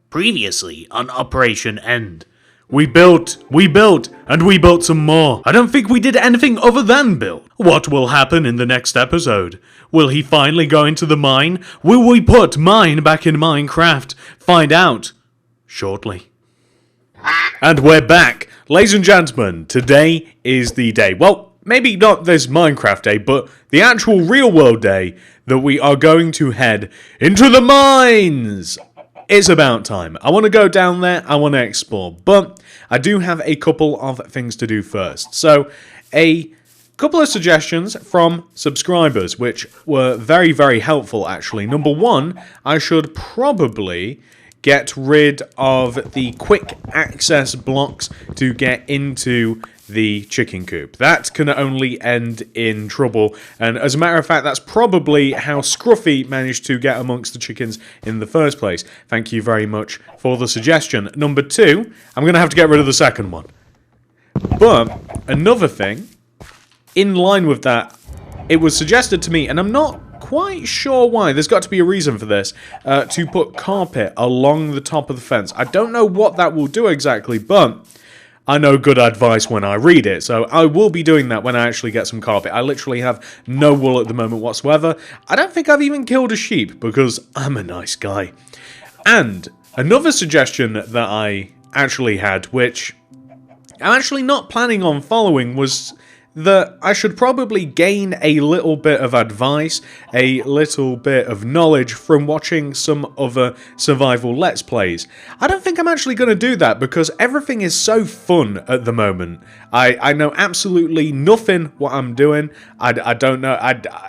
Previously on Operation End. We built, and we built some more. I don't think we did anything other than build. What will happen in the next episode? Will he finally go into the mine? Will we put mine back in Minecraft? Find out shortly. And we're back. Ladies and gentlemen, today is the day. Well, maybe not this Minecraft day, but the actual real world day that we are going to head into the mines. It's about time. I want to go down there, I want to explore, but I do have a couple of things to do first. So, a couple of suggestions from subscribers, which were very, very helpful actually. Number one, I should probably get rid of the quick access blocks to get into the chicken coop. That can only end in trouble, and as a matter of fact, that's probably how Scruffy managed to get amongst the chickens in the first place. Thank you very much for the suggestion. Number two, I'm going to have to get rid of the second one. But another thing, in line with that, it was suggested to me, and I'm not quite sure why, there's got to be a reason for this, to put carpet along the top of the fence. I don't know what that will do exactly, but I know good advice when I read it, so I will be doing that when I actually get some carpet. I literally have no wool at the moment whatsoever. I don't think I've even killed a sheep, because I'm a nice guy. And another suggestion that I actually had, which I'm actually not planning on following, was that I should probably gain a little bit of advice, a little bit of knowledge from watching some other survival Let's Plays. I don't think I'm actually going to do that because everything is so fun at the moment. I know absolutely nothing what I'm doing. I don't know.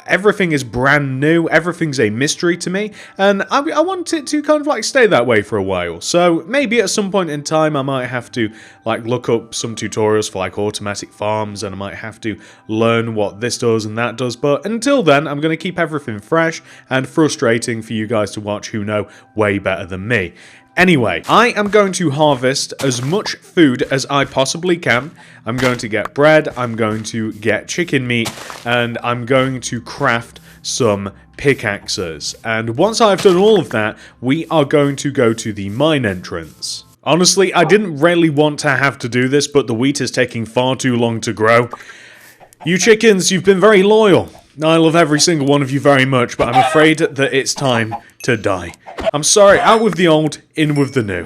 Everything is brand new. Everything's a mystery to me. And I want it to kind of like stay that way for a while. So maybe at some point in time I might have to like look up some tutorials for like automatic farms, and I might have to learn what this does and that does, but until then I'm going to keep everything fresh and frustrating for you guys to watch who know way better than me. Anyway, I am going to harvest as much food as I possibly can. I'm going to get bread, I'm going to get chicken meat, and I'm going to craft some pickaxes. And once I've done all of that, we are going to go to the mine entrance. Honestly, I didn't really want to have to do this, but the wheat is taking far too long to grow. You chickens, you've been very loyal. I love every single one of you very much, but I'm afraid that it's time to die. I'm sorry, out with the old, in with the new.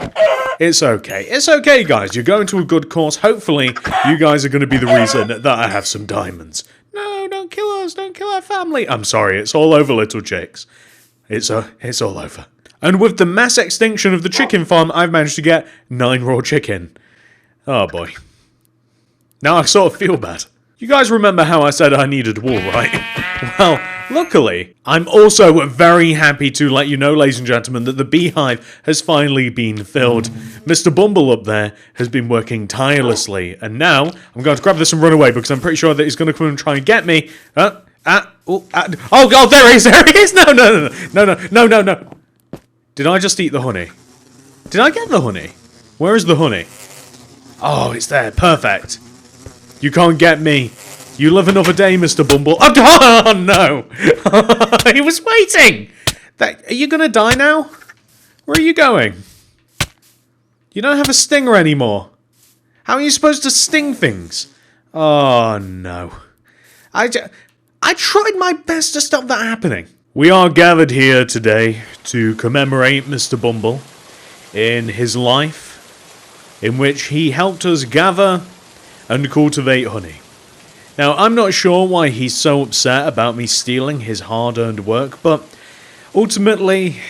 It's okay. It's okay, guys. You're going to a good cause. Hopefully, you guys are going to be the reason that I have some diamonds. No, don't kill us. Don't kill our family. I'm sorry. It's all over, little chicks. It's all over. And with the mass extinction of the chicken farm, I've managed to get 9 raw chicken. Oh, boy. Now I sort of feel bad. You guys remember how I said I needed wool, right? Well, luckily, I'm also very happy to let you know, ladies and gentlemen, that the beehive has finally been filled. Mr. Bumble up there has been working tirelessly, and now I'm going to grab this and run away because I'm pretty sure that he's going to come and try and get me. Oh, God, there he is! No. Did I just eat the honey? Did I get the honey? Where is the honey? Oh, it's there. Perfect. You can't get me. You live another day, Mr. Bumble. Oh, no. He was waiting. Are you going to die now? Where are you going? You don't have a stinger anymore. How are you supposed to sting things? Oh, no. I tried my best to stop that happening. We are gathered here today to commemorate Mr. Bumble in his life, in which he helped us gather and cultivate honey. Now, I'm not sure why he's so upset about me stealing his hard-earned work, but ultimately,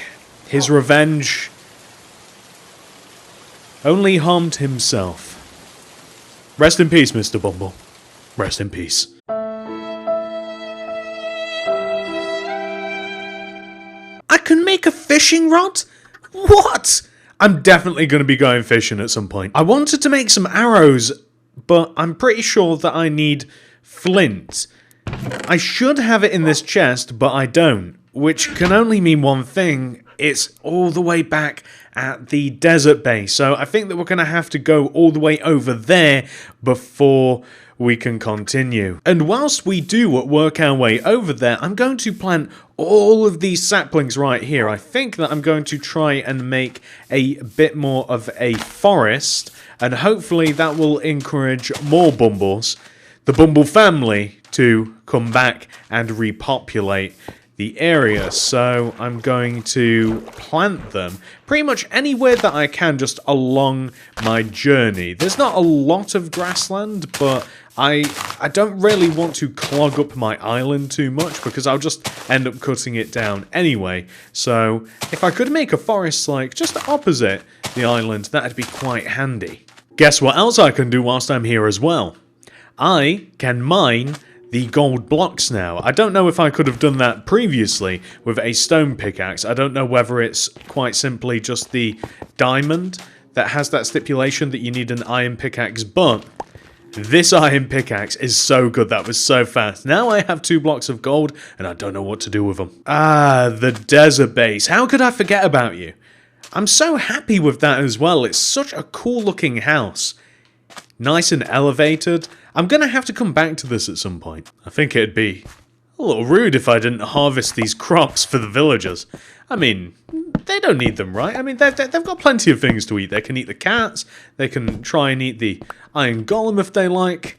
his revenge only harmed himself. Rest in peace, Mr. Bumble. Rest in peace. I can make a fishing rod? What? I'm definitely going to be going fishing at some point. I wanted to make some arrows, but I'm pretty sure that I need flint. I should have it in this chest, but I don't, which can only mean one thing. It's all the way back at the desert base, so I think that we're going to have to go all the way over there before we can continue. And whilst we do work our way over there, I'm going to plant all of these saplings right here. I think that I'm going to try and make a bit more of a forest, and hopefully that will encourage more bumbles, the bumble family, to come back and repopulate the area. So I'm going to plant them pretty much anywhere that I can just along my journey. There's not a lot of grassland, but I don't really want to clog up my island too much because I'll just end up cutting it down anyway. So if I could make a forest like just opposite the island, that'd be quite handy. Guess what else I can do whilst I'm here as well? I can mine the gold blocks now. I don't know if I could have done that previously with a stone pickaxe. I don't know whether it's quite simply just the diamond that has that stipulation that you need an iron pickaxe, but this iron pickaxe is so good. That was so fast. Now I have 2 blocks of gold and I don't know what to do with them. Ah, the desert base. How could I forget about you? I'm so happy with that as well. It's such a cool looking house. Nice and elevated. I'm going to have to come back to this at some point. I think it'd be a little rude if I didn't harvest these crops for the villagers. I mean, they don't need them, right? I mean, they've got plenty of things to eat. They can eat the cats. They can try and eat the iron golem if they like.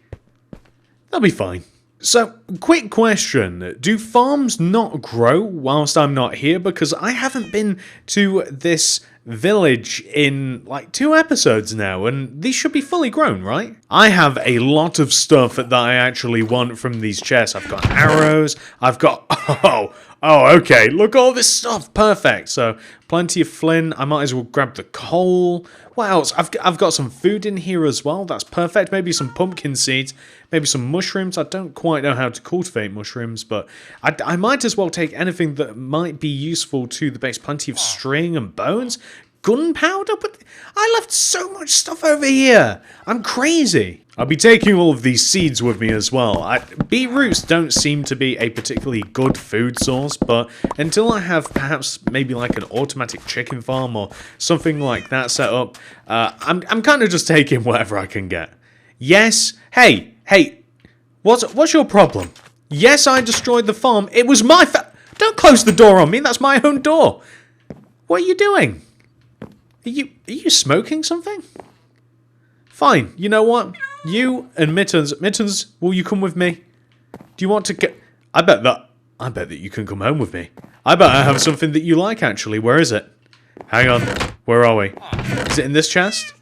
They'll be fine. So, quick question. Do farms not grow whilst I'm not here? Because I haven't been to this village in like 2 episodes now, and these should be fully grown, right? I have a lot of stuff that I actually want from these chests. I've got arrows, I've got... Oh, okay, look, all this stuff, perfect. So, plenty of flint, I might as well grab the coal. What else? I've got some food in here as well, that's perfect. Maybe some pumpkin seeds, maybe some mushrooms. I don't quite know how to cultivate mushrooms, but I might as well take anything that might be useful to the base. Plenty of string and bones. Gunpowder? But I left so much stuff over here. I'm crazy. I'll be taking all of these seeds with me as well. Beetroots don't seem to be a particularly good food source, but until I have perhaps maybe like an automatic chicken farm or something like that set up, I'm kind of just taking whatever I can get. Yes. Hey, what's your problem? Yes, I destroyed the farm. It was my Don't close the door on me. That's my own door. What are you doing? Are you smoking something? Fine, you know what? You and Mittens, will you come with me? Do you want to get... I bet that you can come home with me. I bet I have something that you like, actually. Where is it? Hang on. Where are we? Is it in this chest?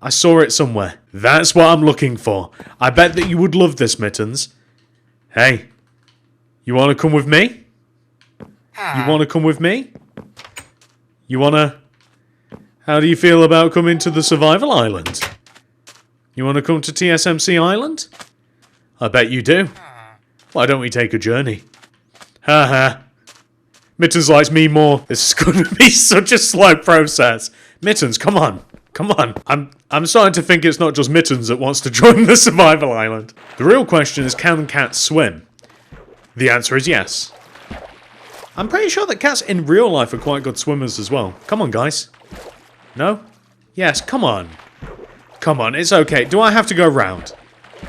I saw it somewhere. That's what I'm looking for. I bet that you would love this, Mittens. Hey. You want to come with me? You want to come with me? You want to... How do you feel about coming to the survival island? You want to come to TSMC Island? I bet you do. Why don't we take a journey? Haha. Mittens likes me more. This is going to be such a slow process. Mittens, come on. Come on. I'm starting to think it's not just Mittens that wants to join the survival island. The real question is, can cats swim? The answer is yes. I'm pretty sure that cats in real life are quite good swimmers as well. Come on, guys. No? Yes, come on. Come on, it's okay. Do I have to go round?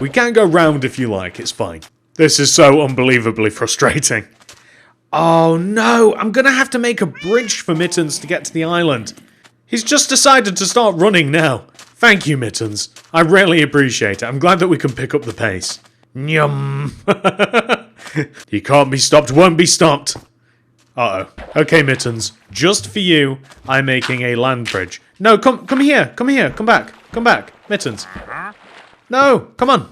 We can go round if you like, it's fine. This is so unbelievably frustrating. Oh no, I'm gonna have to make a bridge for Mittens to get to the island. He's just decided to start running now. Thank you, Mittens. I really appreciate it. I'm glad that we can pick up the pace. Yum. He can't be stopped, won't be stopped. Uh-oh. Okay, Mittens. Just for you, I'm making a land bridge. No, come here. Come here. Come back. Come back. Mittens. No, come on.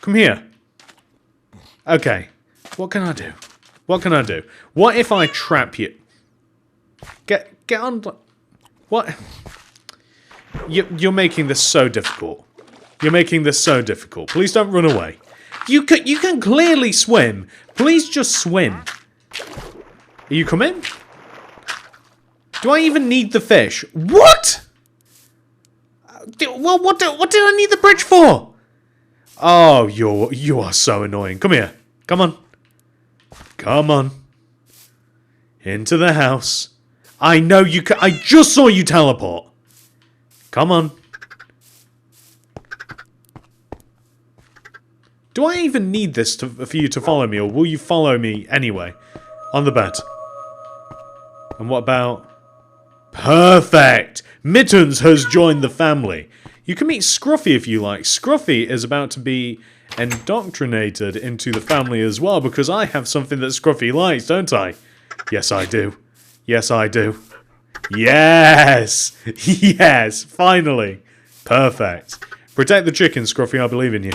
Come here. Okay. What can I do? What can I do? What if I trap you? Get on... What? You're making this so difficult. You're making this so difficult. Please don't run away. You can clearly swim. Please just swim. Are you coming? Do I even need the fish? What? Well, what did I need the bridge for? Oh, you are so annoying. Come here. Come on. Come on. Into the house. I know you can. I just saw you teleport. Come on. Do I even need this for you to follow me, or will you follow me anyway? On the bed. And what about... Perfect! Mittens has joined the family. You can meet Scruffy if you like. Scruffy is about to be indoctrinated into the family as well, because I have something that Scruffy likes, don't I? Yes, I do. Yes, I do. Yes! Yes! Finally! Perfect. Protect the chicken, Scruffy, I believe in you.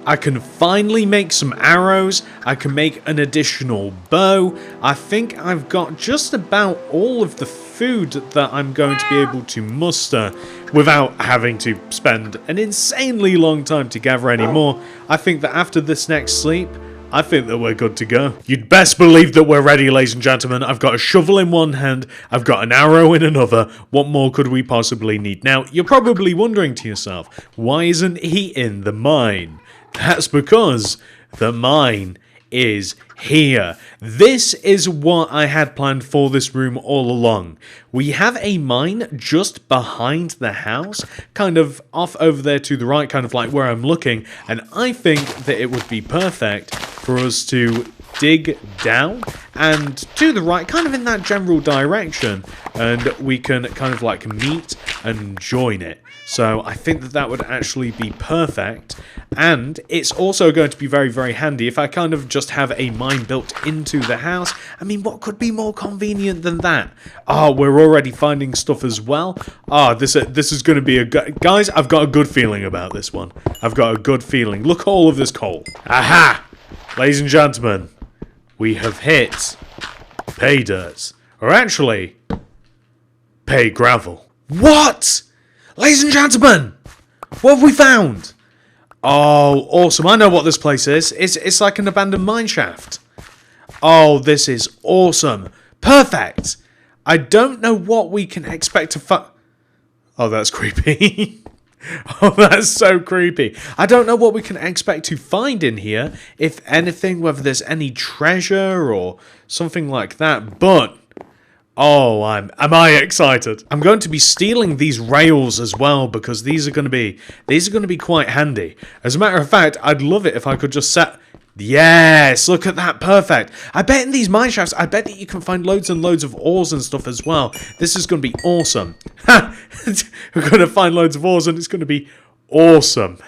I can finally make some arrows. I can make an additional bow. I think I've got just about all of the food that I'm going to be able to muster without having to spend an insanely long time to gather any more. I think that after this next sleep, I think that we're good to go. You'd best believe that we're ready, ladies and gentlemen. I've got a shovel in one hand, I've got an arrow in another. What more could we possibly need? Now, you're probably wondering to yourself, why isn't he in the mine? That's because the mine is here. This is what I had planned for this room all along. We have a mine just behind the house, kind of off over there to the right, kind of like where I'm looking, and I think that it would be perfect for us to dig down and to the right, kind of in that general direction, and we can kind of like meet and join it. So I think that that would actually be perfect, and it's also going to be very, very handy if I kind of just have a mine built into the house. I mean, what could be more convenient than that? Oh, we're already finding stuff as well. Oh, this is going to be a good... Guys, I've got a good feeling about this one. I've got a good feeling. Look at all of this coal. Aha! Ladies and gentlemen, we have hit pay dirt. Or actually, pay gravel. What? Ladies and gentlemen, what have we found? Oh, awesome. I know what this place is. It's like an abandoned mine shaft. Oh, this is awesome. Perfect. I don't know what we can expect to find. Oh, that's creepy. Oh, that's so creepy. I don't know what we can expect to find in here, if anything, whether there's any treasure or something like that, but... Oh, am I excited? I'm going to be stealing these rails as well, because these are going to be quite handy. As a matter of fact, I'd love it if I could just set... Yes, look at that, perfect. I bet in these mine shafts, I bet that you can find loads and loads of ores and stuff as well. This is going to be awesome. We're going to find loads of ores and it's going to be awesome.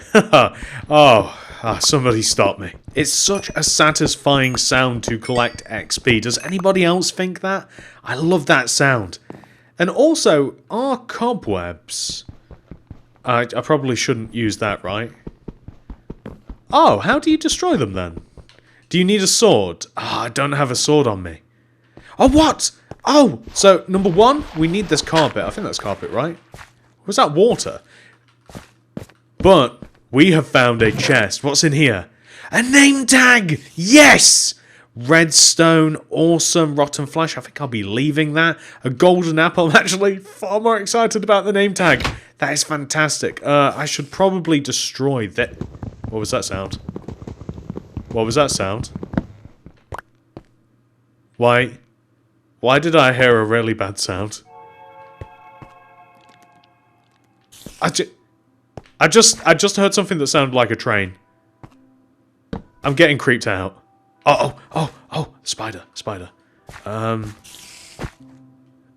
Somebody stop me. It's such a satisfying sound to collect XP. Does anybody else think that? I love that sound. And also, are cobwebs... I probably shouldn't use that, right? Oh, how do you destroy them then? Do you need a sword? Ah, I don't have a sword on me. Oh, what? Oh, so number one, we need this carpet. I think that's carpet, right? Was that water? But we have found a chest. What's in here? A name tag! Yes! Redstone, awesome, rotten flesh. I think I'll be leaving that. A golden apple. I'm actually far more excited about the name tag. That is fantastic. I should probably destroy that. What was that sound? What was that sound? Why did I hear a really bad sound? I just heard something that sounded like a train. I'm getting creeped out. Oh, spider.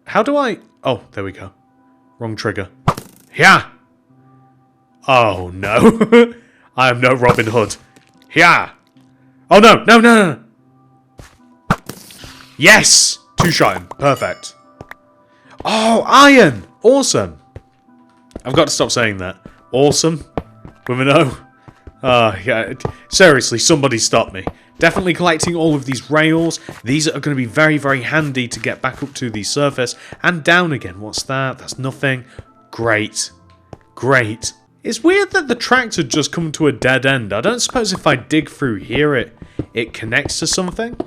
How do I... Oh, there we go. Wrong trigger. Yeah! Oh, no. I am no Robin Hood. Yeah! Oh, no. Yes! Two-shot him. Perfect. Oh, iron! Awesome. I've got to stop saying that. Awesome. With an O. Yeah. Seriously, somebody stop me. Definitely collecting all of these rails. These are going to be very, very handy to get back up to the surface and down again. What's that? That's nothing. Great. It's weird that the tractor just come to a dead end. I don't suppose if I dig through here it connects to something?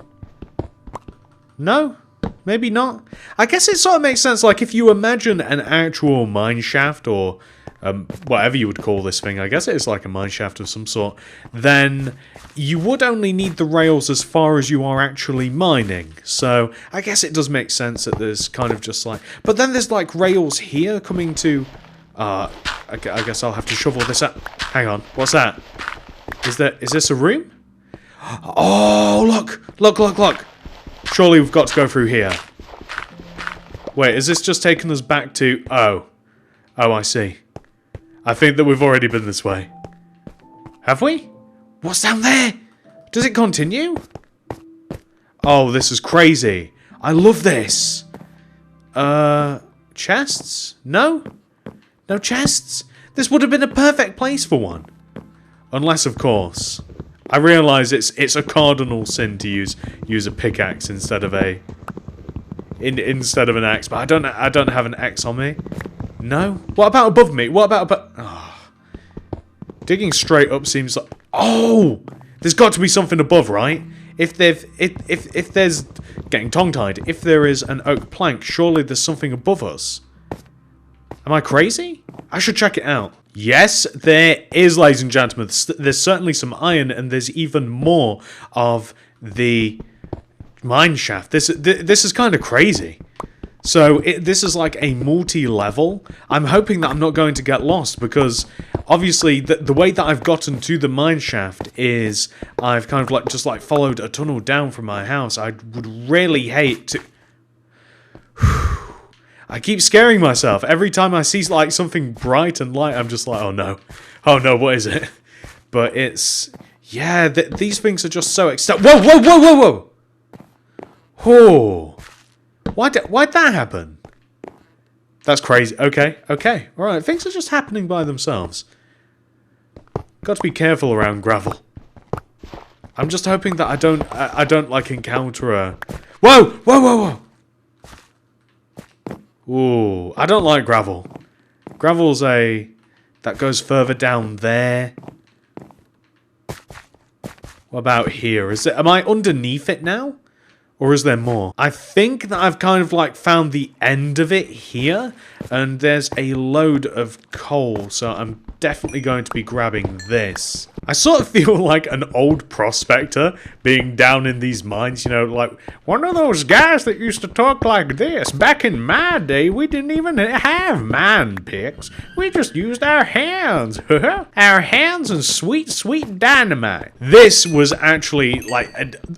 No? Maybe not? I guess it sort of makes sense. Like if you imagine an actual mine shaft or... whatever you would call this thing, I guess it is like a mine shaft of some sort, then you would only need the rails as far as you are actually mining. So I guess it does make sense that there's kind of just like... But then there's like rails here coming to... I guess I'll have to shovel this up. Hang on, what's that? Is this a room? Oh, look. Surely we've got to go through here. Wait, is this just taking us back to... Oh, I see. I think that we've already been this way. Have we? What's down there? Does it continue? Oh, this is crazy. I love this. Chests? No? No chests? This would have been a perfect place for one. Unless, of course, I realise it's a cardinal sin to use a pickaxe instead of an axe, but I don't have an axe on me. No? What about above me? What about above... Oh. Digging straight up seems like... Oh! There's got to be something above, right? If there's... Getting tongue-tied. If there is an oak plank, surely there's something above us. Am I crazy? I should check it out. Yes, there is, ladies and gentlemen. There's certainly some iron, and there's even more of the mine shaft. This is kind of crazy. So this is like a multi-level. I'm hoping that I'm not going to get lost because obviously the way that I've gotten to the mine shaft is I've kind of just followed a tunnel down from my house. I would really hate to... I keep scaring myself. Every time I see something bright and light, I'm just like, oh no, what is it? But it's... Yeah, these things are just so Whoa! Oh... Why'd that happen? That's crazy. Okay. Alright, things are just happening by themselves. Got to be careful around gravel. I'm just hoping that I don't encounter a... Whoa! Ooh, I don't like gravel. Gravel's that goes further down there. What about here? Am I underneath it now? Or is there more? I think that I've kind of found the end of it here. And there's a load of coal. So I'm definitely going to be grabbing this. I sort of feel like an old prospector being down in these mines. You know, like one of those guys that used to talk like this. Back in my day, we didn't even have mine picks. We just used our hands. Our hands and sweet dynamite. This was actually like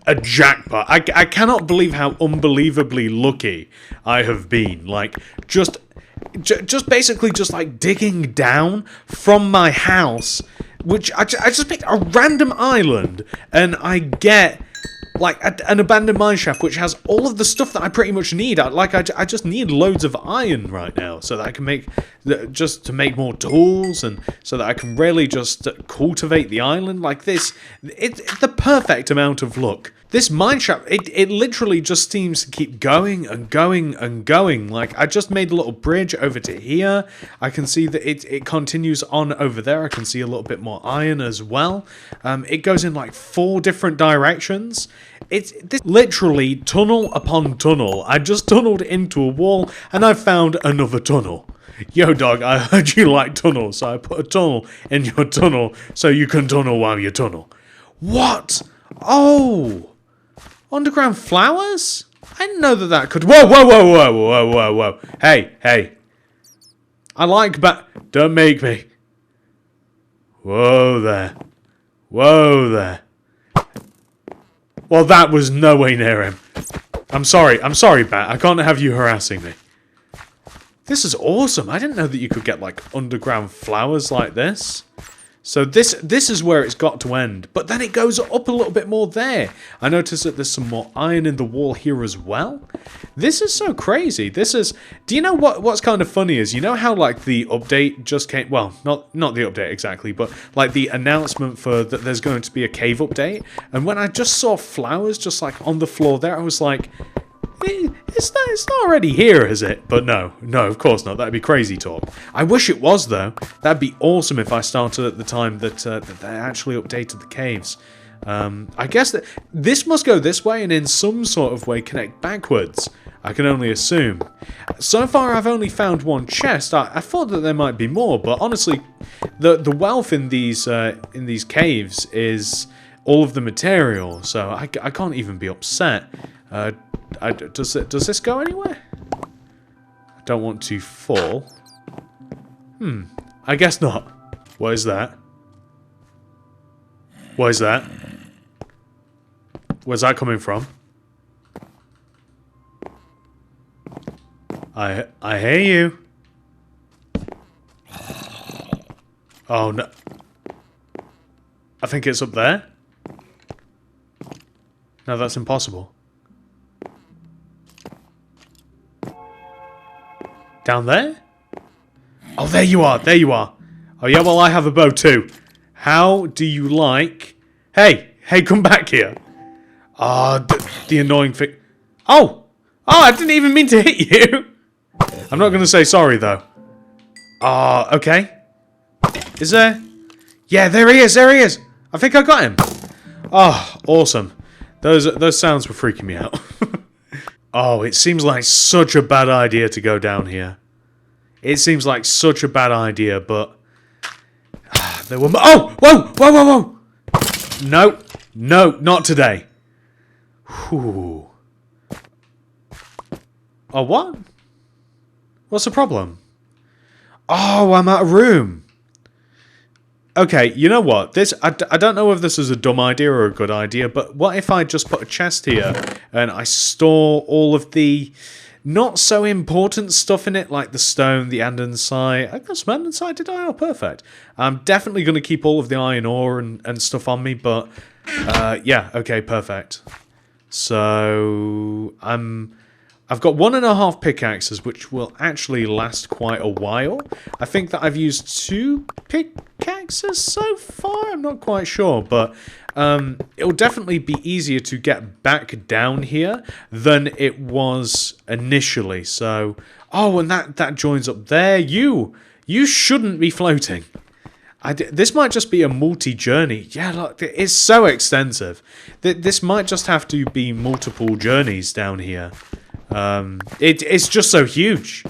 a jackpot. I cannot believe how unbelievably lucky I have been. Like, just basically digging down from my house, which I just picked a random island, and I get like an abandoned mine shaft which has all of the stuff that I pretty much need. I just need loads of iron right now so that I can make to make more tools, and so that I can really just cultivate the island like this. It's the perfect amount of luck. This mine shaft, it literally just seems to keep going and going and going. Like, I just made a little bridge over to here. I can see that it continues on over there. I can see a little bit more iron as well. It goes in like 4 different directions. It's this literally tunnel upon tunnel. I just tunneled into a wall and I found another tunnel. Yo, dog, I heard you like tunnels, so I put a tunnel in your tunnel so you can tunnel while you tunnel. What? Oh! Underground flowers? I didn't know that could... Whoa. Hey. I like don't make me. Whoa there. Well, that was no way near him. I'm sorry, Bat. I can't have you harassing me. This is awesome. I didn't know that you could get, like, underground flowers like this. So this is where it's got to end. But then it goes up a little bit more there. I noticed that there's some more iron in the wall here as well. This is so crazy. This is... Do you know what's kind of funny is, you know how, like, the update just came... Well, not the update exactly, but, like, the announcement for that there's going to be a cave update. And when I just saw flowers just, like, on the floor there, I was like... It's not already here, is it? But no, of course not. That'd be crazy talk. I wish it was, though. That'd be awesome if I started at the time that they actually updated the caves. I guess that this must go this way and in some sort of way connect backwards. I can only assume. So far, I've only found one chest. I thought that there might be more, but honestly, the wealth in these caves is all of the material, so I can't even be upset. Does this go anywhere? I don't want to fall. I guess not. What is that? What is that? Where's that coming from? I hear you. Oh no. I think it's up there. No, that's impossible. Down there? Oh, there you are. There you are. Oh yeah, well I have a bow too. How do you like... Hey! Hey, come back here. Ah, the annoying thing. Oh! Oh, I didn't even mean to hit you. I'm not going to say sorry, though. Ah, okay. Is there... Yeah, there he is, there he is. I think I got him. Oh, awesome. Those sounds were freaking me out. Oh, it seems like such a bad idea to go down here. It seems like such a bad idea, but... there were... Oh! Whoa! Whoa, whoa, whoa! No. No, not today. Whew. Oh, what? What's the problem? Oh, I'm out of room. Okay, you know what? This I don't know if this is a dumb idea or a good idea, but what if I just put a chest here and I store all of the not so important stuff in it, like the stone, the andesite. I got some andesite, did I? Oh, perfect. I'm definitely going to keep all of the iron ore and stuff on me, but yeah, okay, perfect. So I've got 1.5 pickaxes, which will actually last quite a while. I think that I've used 2 pickaxes so far. I'm not quite sure, but it'll definitely be easier to get back down here than it was initially. So, oh, and that joins up there. You shouldn't be floating. This might just be a multi-journey. Yeah, look, it's so extensive. This might just have to be multiple journeys down here. It's just so huge.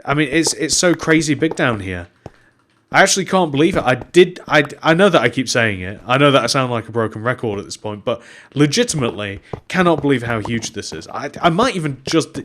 I mean, it's so crazy big down here. I actually can't believe it. I know that I keep saying it. I know that I sound like a broken record at this point, but legitimately cannot believe how huge this is. I might even just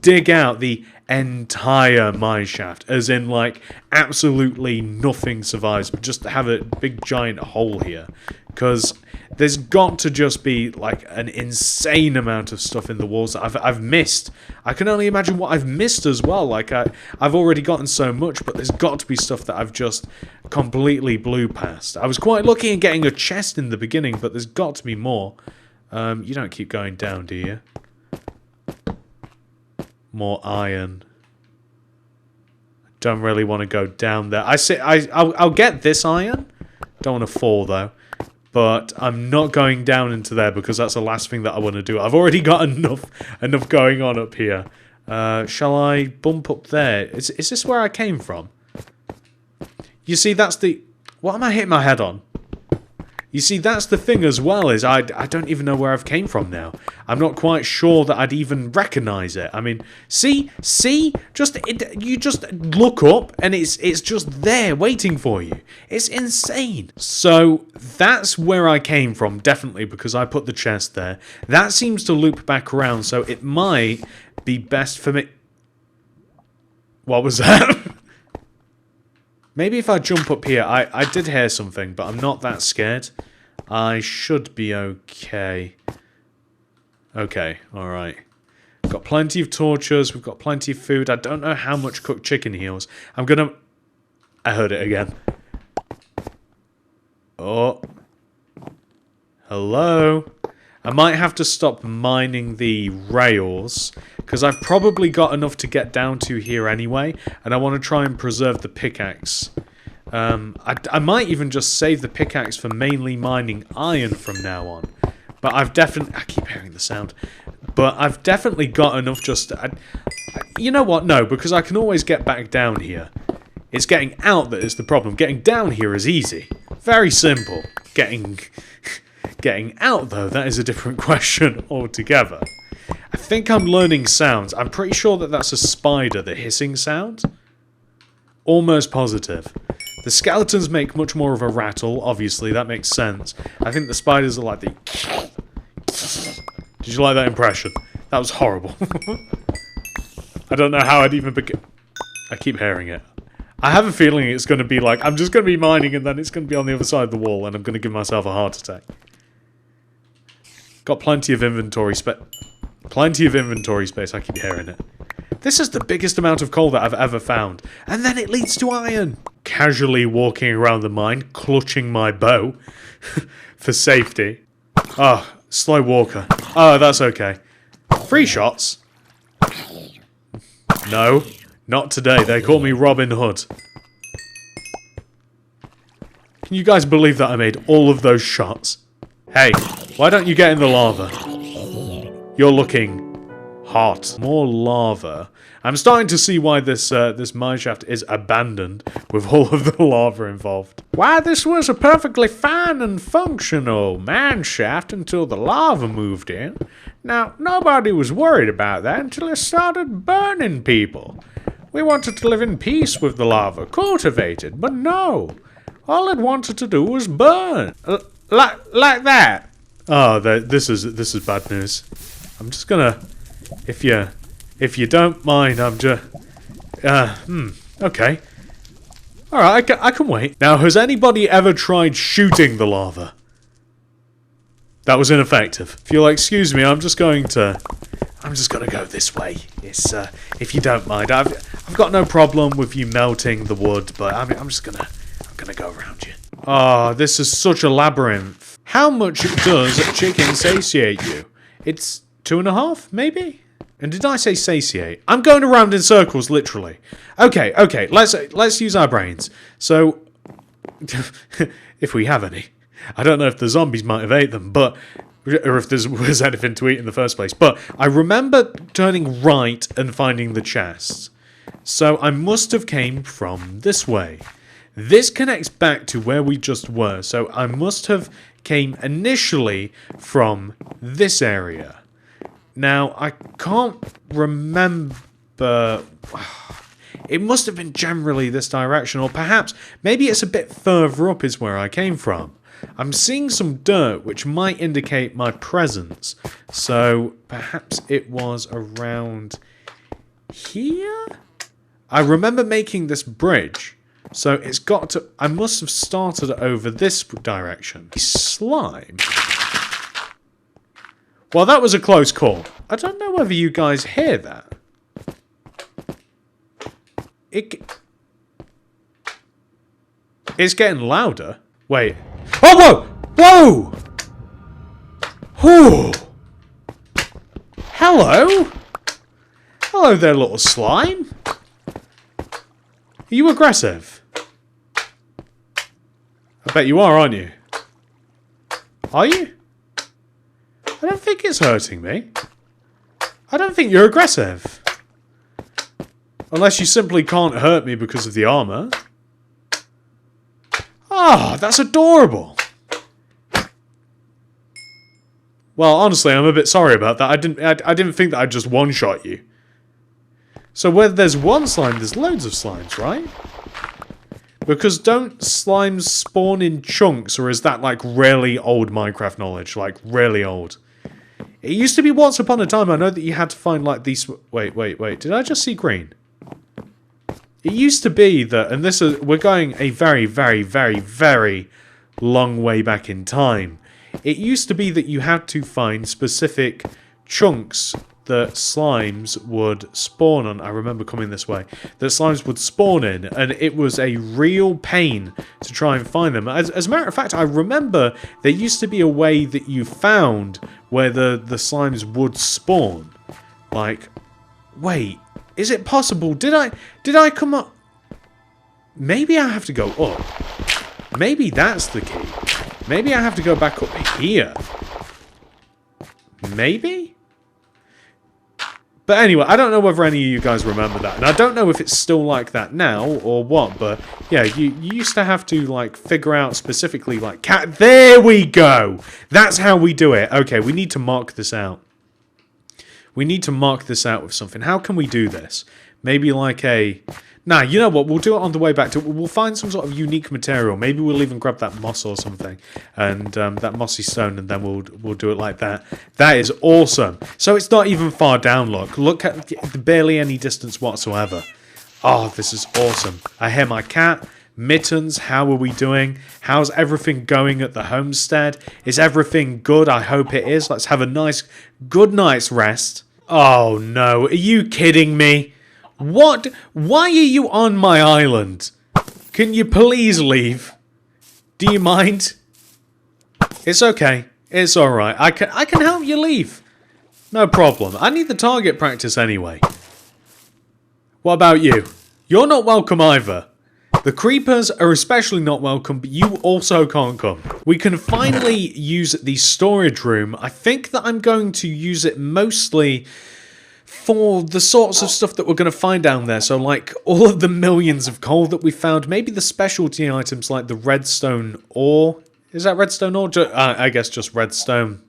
dig out the entire mine shaft, as in like absolutely nothing survives, but just have a big giant hole here, because there's got to just be like an insane amount of stuff in the walls that I've missed. I can only imagine what I've missed as well. Like I've already gotten so much, but there's got to be stuff that I've just completely blew past. I was quite lucky in getting a chest in the beginning, but there's got to be more. You don't keep going down, do you? More iron. Don't really want to go down there. I'll get this iron. Don't want to fall though. But I'm not going down into there because that's the last thing that I want to do. I've already got enough going on up here. Shall I bump up there? Is this where I came from? You see, that's the... What am I hitting my head on? You see, that's the thing as well, is I don't even know where I've came from now. I'm not quite sure that I'd even recognise it. I mean, see? You just look up and it's just there waiting for you. It's insane. So, that's where I came from, definitely, because I put the chest there. That seems to loop back around, so it might be best for me... What was that? Maybe if I jump up here, I did hear something, but I'm not that scared. I should be okay. Okay, alright. We've got plenty of torches, we've got plenty of food. I don't know how much cooked chicken heals. I'm gonna... I heard it again. Oh. Hello? I might have to stop mining the rails, because I've probably got enough to get down to here anyway, and I want to try and preserve the pickaxe. I might even just save the pickaxe for mainly mining iron from now on. But I've definitely... I keep hearing the sound. But I've definitely got enough just... you know what? No, because I can always get back down here. It's getting out that is the problem. Getting down here is easy. Very simple. Getting out, though, that is a different question altogether. I think I'm learning sounds. I'm pretty sure that that's a spider, the hissing sound. Almost positive. The skeletons make much more of a rattle, obviously, that makes sense. I think the spiders are like the... Did you like that impression? That was horrible. I don't know how I'd even begin... I keep hearing it. I have a feeling it's going to be like, I'm just going to be mining and then it's going to be on the other side of the wall and I'm going to give myself a heart attack. Got plenty of inventory space. Plenty of inventory space, I keep hearing it. This is the biggest amount of coal that I've ever found. And then it leads to iron. Casually walking around the mine, clutching my bow for safety. Oh, slow walker. Oh, that's okay. 3 shots. No, not today. They call me Robin Hood. Can you guys believe that I made all of those shots? Hey, why don't you get in the lava? You're looking hot. More lava. I'm starting to see why this mineshaft is abandoned with all of the lava involved. Why, this was a perfectly fine and functional mineshaft until the lava moved in. Now, nobody was worried about that until it started burning people. We wanted to live in peace with the lava, cultivate it, but no. All it wanted to do was burn. Like that. Oh, this is bad news. I'm just gonna, if you don't mind, I'm just, okay. Alright, I can wait. Now, has anybody ever tried shooting the lava? That was ineffective. If you'll excuse me, I'm just gonna go this way. It's, if you don't mind. I've got no problem with you melting the wood, but I'm gonna go around you. Oh, this is such a labyrinth. How much does chicken satiate you? It's 2.5, maybe? And did I say satiate? I'm going around in circles, literally. Okay, let's use our brains. So, if we have any. I don't know if the zombies might have ate them, but, or if there was anything to eat in the first place. But I remember turning right and finding the chests. So I must have came from this way. This connects back to where we just were. So I must have came initially from this area. Now, I can't remember. It must have been generally this direction, or perhaps maybe it's a bit further up is where I came from. I'm seeing some dirt, which might indicate my presence. So perhaps it was around here? I remember making this bridge. So it's got to... I must have started over this direction. Slime. Well, that was a close call. I don't know whether you guys hear that. It's getting louder. Wait. Oh, whoa! Whoa! Hello? Hello there, little slime. Are you aggressive? I bet you are, aren't you? Are you? I don't think it's hurting me. I don't think you're aggressive. Unless you simply can't hurt me because of the armor. Ah, that's adorable. Well, honestly, I'm a bit sorry about that. I didn't think that I'd just one-shot you. So where there's one slime, there's loads of slimes, right? Because don't slimes spawn in chunks, or is that like really old Minecraft knowledge? Like really old. It used to be once upon a time, I know that you had to find like these... Wait, did I just see green? It used to be that, and this is... We're going a very, very, very, very long way back in time. It used to be that you had to find specific chunks that slimes would spawn on. I remember coming this way. That slimes would spawn in, and it was a real pain to try and find them. As a matter of fact, I remember there used to be a way that you found where the slimes would spawn. Like, wait, is it possible? Did I come up? Maybe I have to go up. Maybe that's the key. Maybe I have to go back up here. Maybe? But anyway, I don't know whether any of you guys remember that. And I don't know if it's still like that now or what. But yeah, you used to have to like figure out specifically like cat. There we go. That's how we do it. Okay, we need to mark this out. We need to mark this out with something. How can we do this? Maybe like a... Nah, you know what? We'll do it on the way back. We'll find some sort of unique material. Maybe we'll even grab that moss or something. And that mossy stone, and then we'll do it like that. That is awesome. So it's not even far down, look. Look at barely any distance whatsoever. Oh, this is awesome. I hear my cat. Mittens, how are we doing? How's everything going at the homestead? Is everything good? I hope it is. Let's have a nice, good night's rest. Oh no, are you kidding me? What? Why are you on my island? Can you please leave? Do you mind? It's okay. It's alright. I can help you leave. No problem. I need the target practice anyway. What about you? You're not welcome either. The creepers are especially not welcome, but you also can't come. We can finally use the storage room. I think that I'm going to use it mostly for the sorts of stuff that we're going to find down there. So like all of the millions of coal that we found, maybe the specialty items like the redstone ore. Is that redstone ore? I guess just redstone.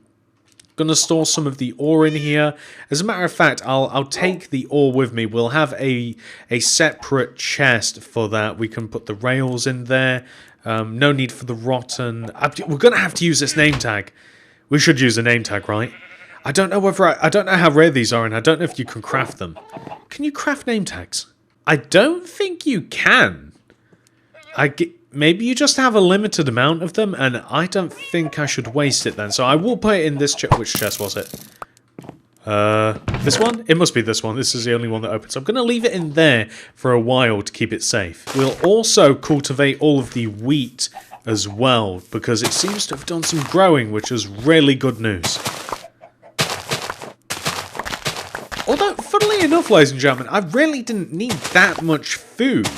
Gonna store some of the ore in here. As a matter of fact, I'll take the ore with me. We'll have a separate chest for that. We can put the rails in there. No need for the rotten. We're gonna have to use this name tag. We should use a name tag, right? I don't know whether I don't know how rare these are, and I don't know if you can craft them. Can you craft name tags? I don't think you can. Maybe you just have a limited amount of them, and I don't think I should waste it then. So I will put it in this chest. Which chest was it? This one? It must be this one. This is the only one that opens. So I'm going to leave it in there for a while to keep it safe. We'll also cultivate all of the wheat as well, because it seems to have done some growing, which is really good news. Although, funnily enough, ladies and gentlemen, I really didn't need that much food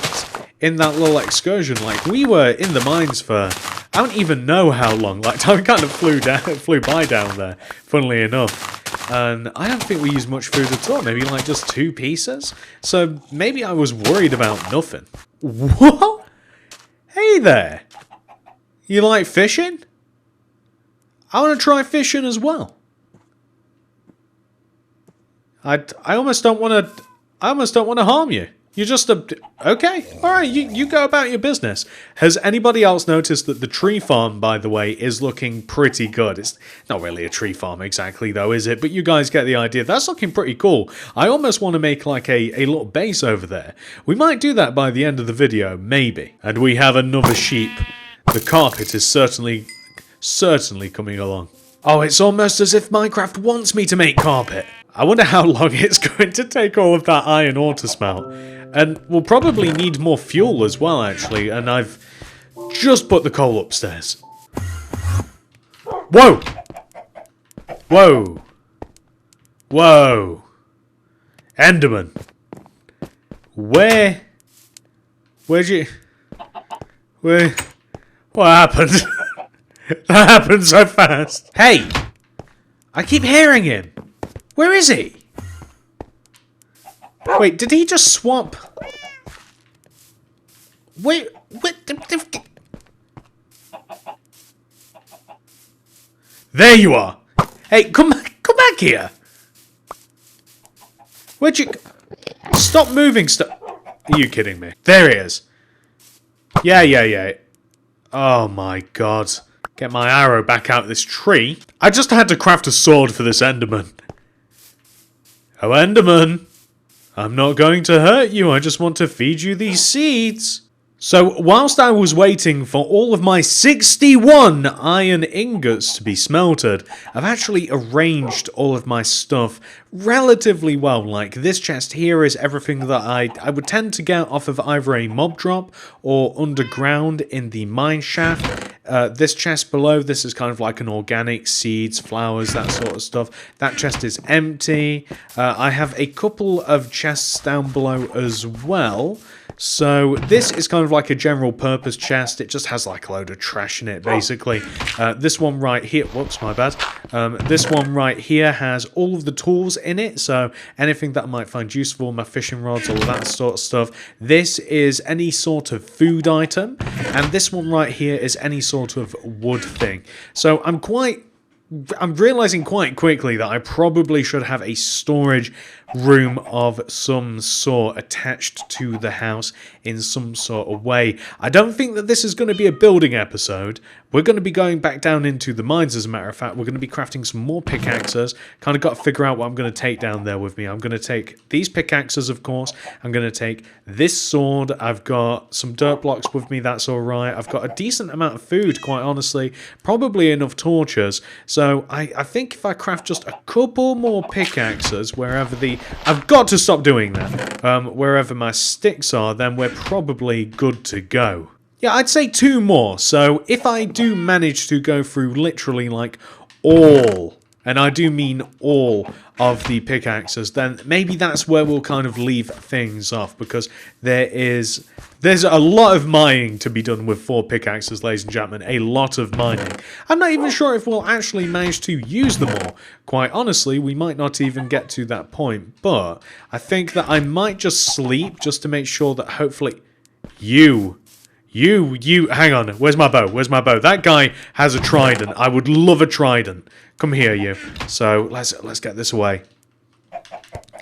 in that little excursion. Like, we were in the mines for, I don't even know how long. Like, time kind of flew by down there, funnily enough. And I don't think we used much food at all. Maybe like just 2 pieces. So maybe I was worried about nothing. What? Hey there. You like fishing? I want to try fishing as well. I almost don't want to harm you. You're just okay. All right, you go about your business. Has anybody else noticed that the tree farm, by the way, is looking pretty good? It's not really a tree farm exactly, though, is it? But you guys get the idea. That's looking pretty cool. I almost want to make like a little base over there. We might do that by the end of the video, maybe. And we have another sheep. The carpet is certainly coming along. Oh, it's almost as if Minecraft wants me to make carpet. I wonder how long it's going to take all of that iron ore to smelt. And we'll probably need more fuel as well, actually. And I've just put the coal upstairs. Whoa! Whoa! Whoa! Enderman! Where'd you... What happened? That happened so fast. Hey! I keep hearing him. Where is he? Wait, did he just swap? Wait, what? There you are. Hey, come back here. Where'd you... Stop moving stuff. Are you kidding me? There he is. Yeah. Oh my god. Get my arrow back out of this tree. I just had to craft a sword for this Enderman. Oh, Enderman. I'm not going to hurt you. I just want to feed you these seeds. So, whilst I was waiting for all of my 61 iron ingots to be smelted, I've actually arranged all of my stuff relatively well. Like, this chest here is everything that I would tend to get off of either a mob drop or underground in the mine shaft. This chest below, this is kind of like an organic seeds, flowers, that sort of stuff. That chest is empty. I have a couple of chests down below as well. So this is kind of like a general purpose chest. It just has like a load of trash in it, basically. This one right here, whoops, my bad. This one right here has all of the tools in it. So anything that I might find useful, my fishing rods, all of that sort of stuff. This is any sort of food item. And this one right here is any sort of wood thing. So I'm realizing quite quickly that I probably should have a storage room of some sort attached to the house in some sort of way. I don't think that this is going to be a building episode. We're going to be going back down into the mines, as a matter of fact. We're going to be crafting some more pickaxes. Kind of got to figure out what I'm going to take down there with me. I'm going to take these pickaxes, of course. I'm going to take this sword. I've got some dirt blocks with me. That's all right. I've got a decent amount of food, quite honestly. Probably enough torches. So I think if I craft just a couple more pickaxes, wherever the... I've got to stop doing that. Wherever my sticks are, then we're probably good to go. Yeah, I'd say 2 more. So if I do manage to go through literally like all, and I do mean all of the pickaxes, then maybe that's where we'll kind of leave things off, because there's a lot of mining to be done with 4 pickaxes, ladies and gentlemen. A lot of mining. I'm not even sure if we'll actually manage to use them all. Quite honestly, we might not even get to that point, but I think that I might just sleep just to make sure that hopefully you, hang on, where's my bow? Where's my bow? That guy has a trident. I would love a trident. Come here, you. So, let's get this away.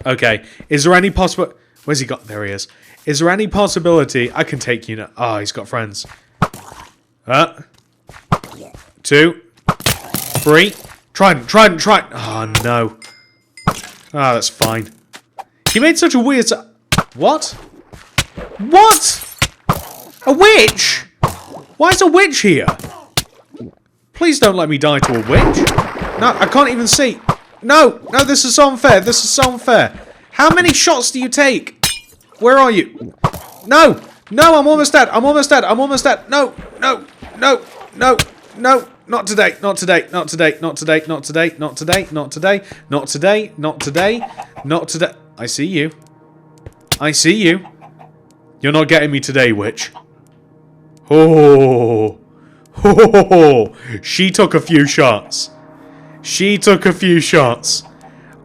Okay, is there any possible... Where's he got? There he is. Is there any possibility I can take you now? Oh, he's got friends. 2, 3. Trident. Oh, no. Ah, that's fine. He made such a weird... What? What? A witch? Why is a witch here? Please don't let me die to a witch. No, I can't even see. No, this is so unfair. This is so unfair. How many shots do you take? Where are you? No, I'm almost dead. I'm almost dead. No. Not today. Not today. I see you. You're not getting me today, witch. Oh, she took a few shots.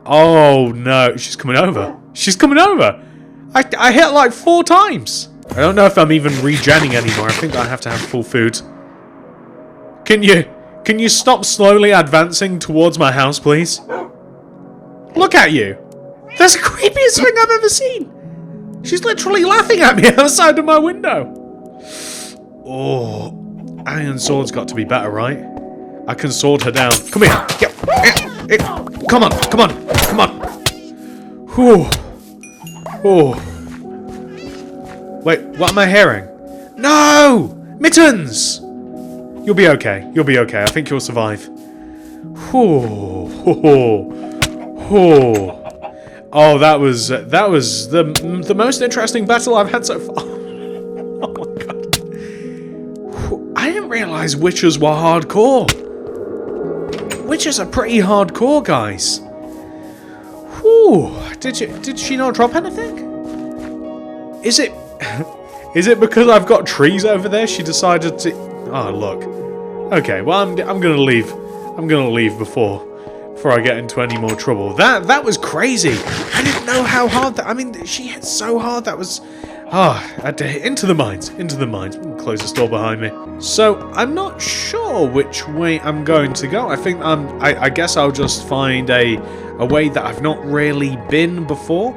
Oh no, she's coming over. I hit like 4 times. I don't know if I'm even regenning anymore. I think I have to have full food. Can you stop slowly advancing towards my house, please? Look at you. That's the creepiest thing I've ever seen. She's literally laughing at me outside of my window. Oh, iron sword's got to be better, right? I can sword her down. Come here. Come on. Whew. Oh. Wait, what am I hearing? No! Mittens! You'll be okay. I think you'll survive. Oh, that was the most interesting battle I've had so far. Oh my god. I didn't realize witches were hardcore. Witches are pretty hardcore, guys. Whew. Did she not drop anything? Is it because I've got trees over there she decided to... Oh, look. Okay, well, I'm gonna leave. I'm gonna leave before I get into any more trouble. That was crazy. I didn't know how hard that... I mean, she hit so hard. That was... into the mines. Close this door behind me. So, I'm not sure which way I'm going to go. I think I guess I'll just find a way that I've not really been before.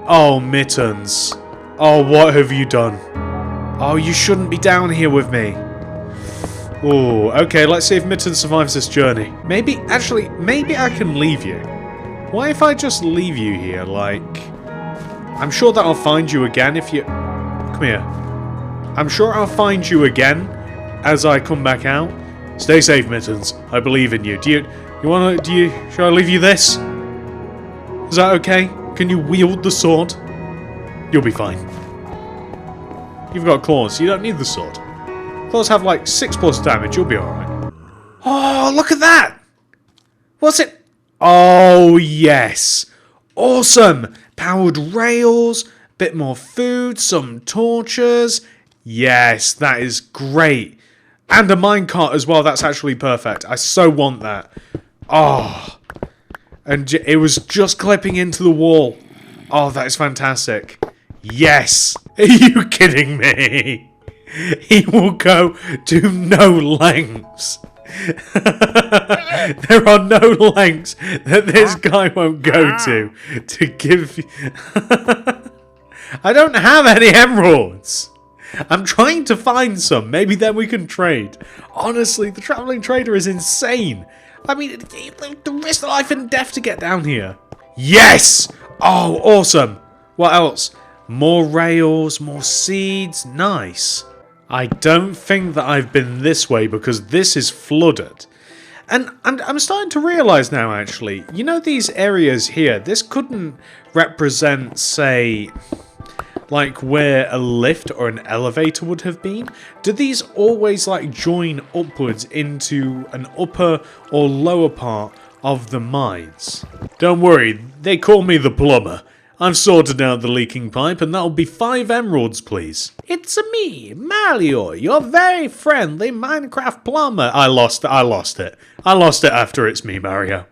Oh, Mittens. Oh, what have you done? Oh, you shouldn't be down here with me. Oh, okay, let's see if Mittens survives this journey. Maybe I can leave you. What if I just leave you here, like... I'm sure that I'll find you again if you... Come here. I'm sure I'll find you again as I come back out. Stay safe, Mittens. I believe in you. Should I leave you this? Is that okay? Can you wield the sword? You'll be fine. You've got claws, you don't need the sword. Claws have like 6+ damage, you'll be alright. Oh, look at that! What's it? Oh, yes. Awesome! Powered rails, bit more food, some torches. Yes, that is great. And a minecart as well, that's actually perfect. I so want that. Oh. And it was just clipping into the wall. Oh, that is fantastic. Yes! Are you kidding me? He will go to no lengths There are no lengths that this guy won't go to give... I don't have any emeralds. I'm trying to find some. Maybe then we can trade. Honestly, the traveling trader is insane. I mean, the risk of life and death to get down here. Yes! Oh, awesome. What else? More rails, more seeds. Nice. I don't think that I've been this way because this is flooded. And I'm starting to realise now, actually, you know these areas here, this couldn't represent, say, like where a lift or an elevator would have been? Do these always like join upwards into an upper or lower part of the mines? Don't worry, they call me the plumber. I've sorted out the leaking pipe and that'll be 5 emeralds, please. It's me, Mario, your very friendly Minecraft plumber. I lost it. I lost it after it's me, Mario.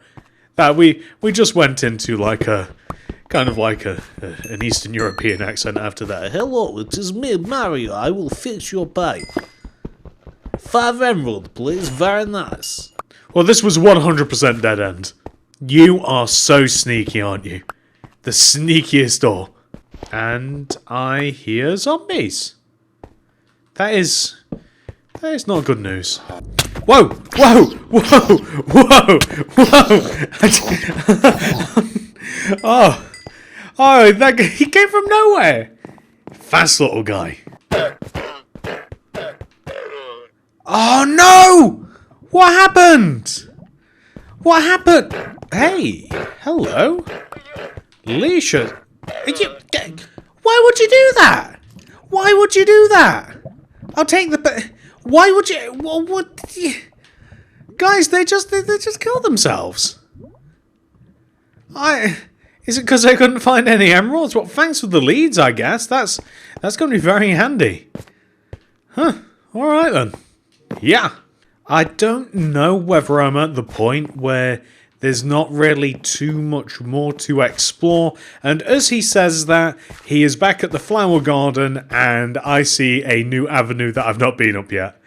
We just went into like a... kind of like an Eastern European accent after that. Hello, it is me, Mario. I will fix your pipe. 5 emerald, please. Very nice. Well, this was 100% dead end. You are so sneaky, aren't you? The sneakiest door. And I hear zombies. That is not good news. Whoa! Whoa! Whoa! Whoa! Whoa! Oh! Oh, that guy, he came from nowhere! Fast little guy. Oh no! What happened? What happened? Hey, hello? Leisha. Why would you do that? Why would you do that? I'll take the... Why would you... What? Guys, they just killed themselves. Is it because they couldn't find any emeralds? Well, thanks for the leads, I guess. That's going to be very handy. Huh. Alright then. Yeah. I don't know whether I'm at the point where there's not really too much more to explore. And as he says that, he is back at the flower garden and I see a new avenue that I've not been up yet.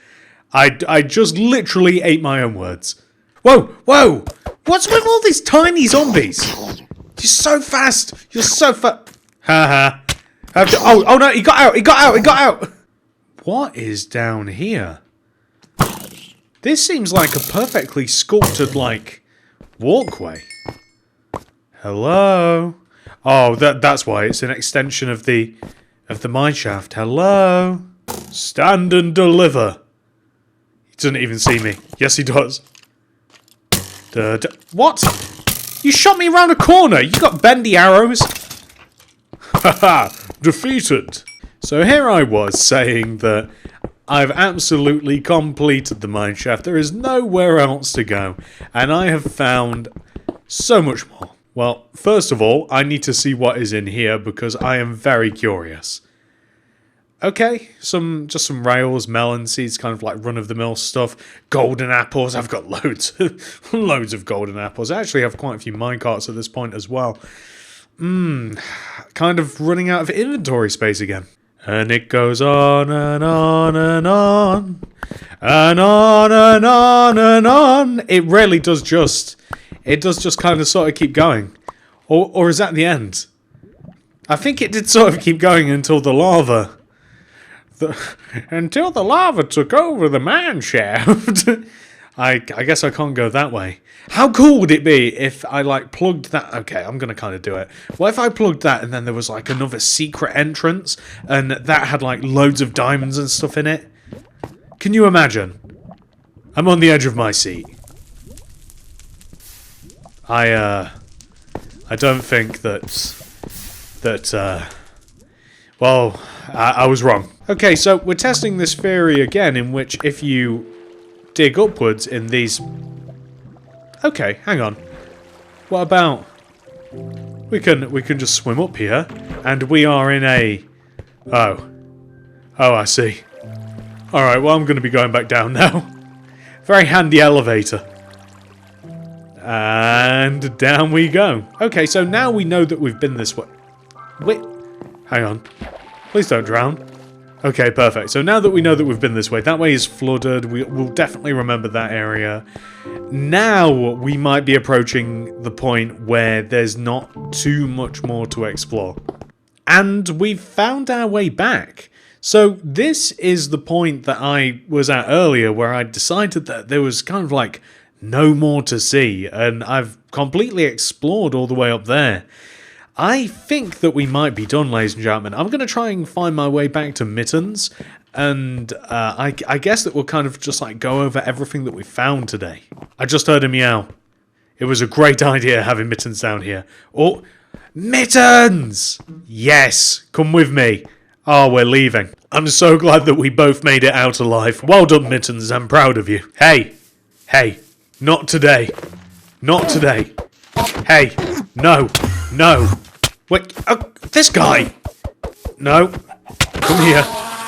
I just literally ate my own words. Whoa! Whoa! What's with all these tiny zombies? You're so fast! You're so fast! Haha. Oh no, he got out! He got out! He got out! What is down here? This seems like a perfectly sculpted, like, walkway. Hello? Oh, that's why. It's an extension of the mine shaft. Hello? Stand and deliver. He doesn't even see me. Yes, he does. What? You shot me around a corner! You got bendy arrows! Haha! Defeated! So here I was saying that I've absolutely completed the mineshaft. There is nowhere else to go. And I have found so much more. Well, first of all, I need to see what is in here because I am very curious. Okay, just some rails, melon seeds, kind of like run-of-the-mill stuff. Golden apples, I've got loads. Loads of golden apples. I actually have quite a few minecarts at this point as well. Kind of running out of inventory space again. And it goes on and on and on. And on and on and on. It really does just... It does just kind of sort of keep going. Or is that the end? I think it did sort of keep going until the lava... until the lava took over the mine shaft. I guess I can't go that way. How cool would it be if I like plugged that? Okay, I'm gonna kind of do it. What if I plugged that and then there was like another secret entrance and that had like loads of diamonds and stuff in it? Can you imagine? I'm on the edge of my seat. I don't think well, I was wrong. Okay, so we're testing this theory again in which if you dig upwards in these... Okay, hang on. What about... We can just swim up here and we are in a... Oh, I see. Alright, well I'm going to be going back down now. Very handy elevator. And down we go. Okay, so now we know that we've been this way. Wait, hang on. Please don't drown. Okay, perfect. So now that we know that we've been this way, that way is flooded. We'll definitely remember that area. Now we might be approaching the point where there's not too much more to explore. And we've found our way back. So this is the point that I was at earlier where I decided that there was kind of like no more to see. And I've completely explored all the way up there. I think that we might be done, ladies and gentlemen. I'm going to try and find my way back to Mittens, and I guess that we'll kind of just like go over everything that we found today. I just heard a meow. It was a great idea having Mittens down here. Oh, Mittens! Yes, come with me. Oh, we're leaving. I'm so glad that we both made it out alive. Well done, Mittens. I'm proud of you. Hey, not today. Not today. Hey, no. Wait, this guy! No. Come here.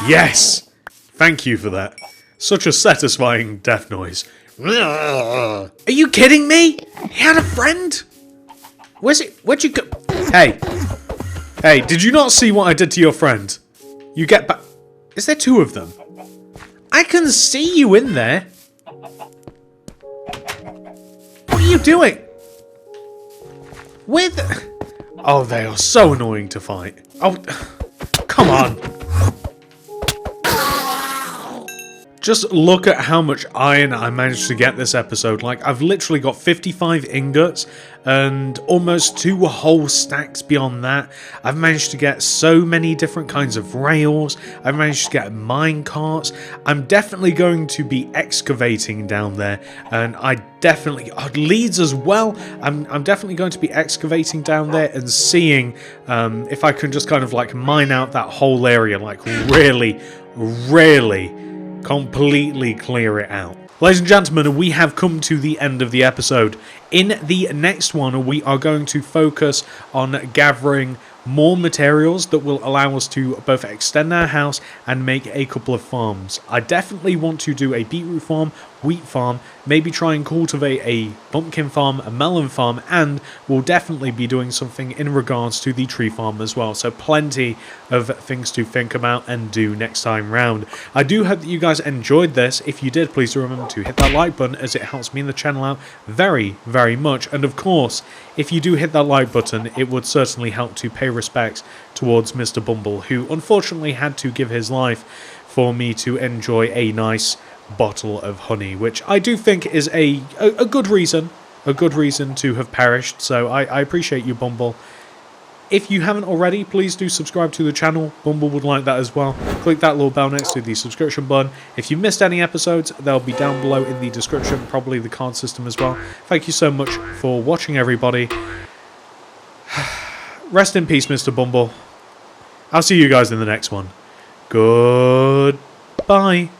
Yes! Thank you for that. Such a satisfying death noise. Are you kidding me? He had a friend? Where's it? Where'd you go? Hey, did you not see what I did to your friend? You get back. Is there two of them? I can see you in there. What are you doing? With... Oh, they are so annoying to fight. Oh, come on. Just look at how much iron I managed to get this episode. Like, I've literally got 55 ingots and almost 2 whole stacks beyond that. I've managed to get so many different kinds of rails. I've managed to get mine carts. I'm definitely going to be excavating down there, and I definitely leads as well. I'm definitely going to be excavating down there and seeing if I can just kind of like mine out that whole area, like really completely clear it out. Ladies and gentlemen, we have come to the end of the episode. In the next one, we are going to focus on gathering more materials that will allow us to both extend our house and make a couple of farms. I definitely want to do a beetroot farm, wheat farm, maybe try and cultivate a pumpkin farm, a melon farm, and we'll definitely be doing something in regards to the tree farm as well. So plenty of things to think about and do next time round. I do hope that you guys enjoyed this. If you did, please do remember to hit that like button, as it helps me and the channel out very, very much. And of course, if you do hit that like button, it would certainly help to pay respects towards Mr. Bumble, who unfortunately had to give his life for me to enjoy a nice bottle of honey, which I do think is a good reason to have perished. So I appreciate you, Bumble. If you haven't already, please do subscribe to the channel. Bumble would like that as well. Click that little bell next to the subscription button. If you missed any episodes, they'll be down below in the description, probably the card system as well. Thank you so much for watching, everybody. Rest in peace, Mr. Bumble. I'll see you guys in the next one. Goodbye.